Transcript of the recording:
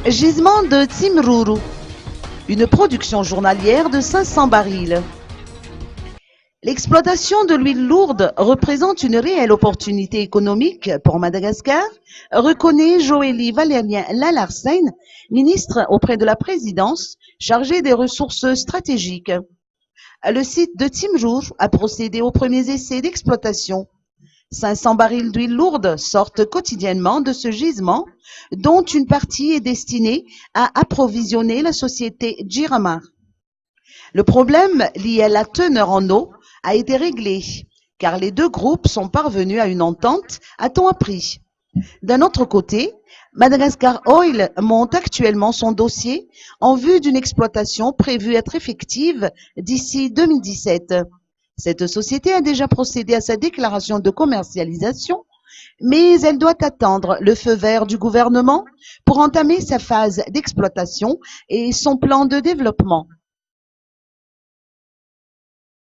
Gisement de Tsimruru, une production journalière de 500 barils. L'exploitation de l'huile lourde représente une réelle opportunité économique pour Madagascar, reconnaît Joëlie Valérien Lalarsen, ministre auprès de la présidence chargée des ressources stratégiques. Le site de Tsimruru a procédé aux premiers essais d'exploitation. 500 barils d'huile lourde sortent quotidiennement de ce gisement, dont une partie est destinée à approvisionner la société Jiramar. Le problème lié à la teneur en eau a été réglé, car les deux groupes sont parvenus à une entente, a-t-on appris. D'un autre côté, Madagascar Oil monte actuellement son dossier en vue d'une exploitation prévue être effective d'ici 2017. Cette société a déjà procédé à sa déclaration de commercialisation, mais elle doit attendre le feu vert du gouvernement pour entamer sa phase d'exploitation et son plan de développement.